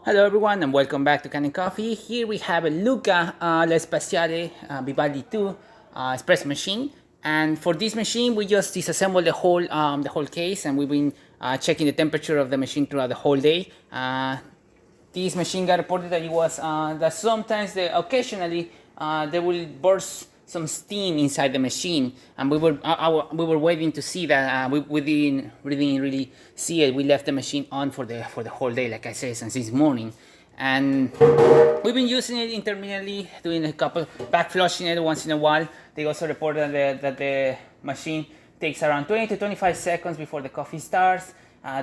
Hello everyone and welcome back to Kanen Coffee. Here we have a Luca l'espaziale Vivaldi 2 espresso machine, and for this machine we just disassembled the whole case, and we've been checking the temperature of the machine throughout the whole day. This machine got reported that it was that sometimes occasionally there will burst some steam inside the machine, and we were waiting to see that. We didn't really see it. We left the machine on for the whole day, like I said, since this morning, and we've been using it intermittently, doing a couple back flushing it once in a while. They also reported that the machine takes around 20 to 25 seconds before the coffee starts.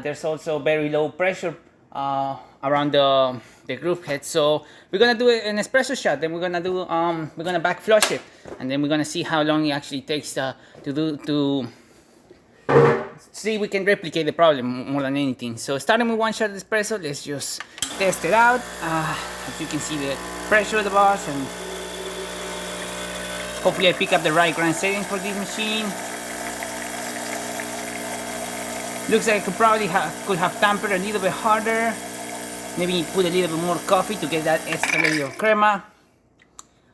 There's also very low pressure around the groove head, so we're gonna do an espresso shot. Then we're gonna back flush it, and then we're gonna see how long it actually takes to see if we can replicate the problem more than anything. So starting with one shot of espresso, let's just test it out. As you can see, the pressure of the bars, and hopefully I pick up the right grind settings for this machine. Looks like I could probably could have tampered a little bit harder. Maybe put a little bit more coffee to get that extra layer of crema.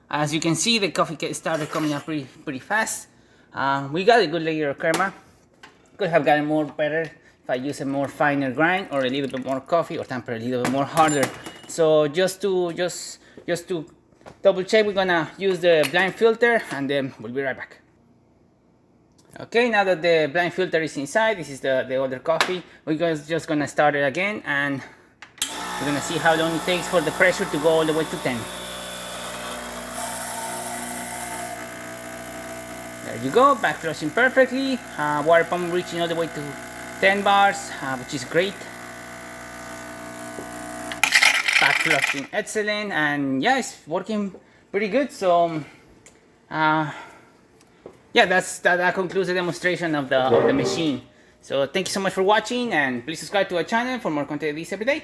As you can see, the coffee started coming up pretty fast. We got a good layer of crema. Could have gotten more better if I use a more finer grind or a little bit more coffee, or tamper a little bit more harder. So just to double check, we're gonna use the blind filter, and then we'll be right back. Okay, now that the blind filter is inside, this is the other coffee. We're just gonna start it again, and we're gonna see how long it takes for the pressure to go all the way to 10. There you go, back flushing perfectly. Water pump reaching all the way to 10 bars, which is great. Back flushing excellent, and yeah, it's working pretty good. So yeah, that concludes the demonstration of the machine. So thank you so much for watching, and please subscribe to our channel for more content like this every day.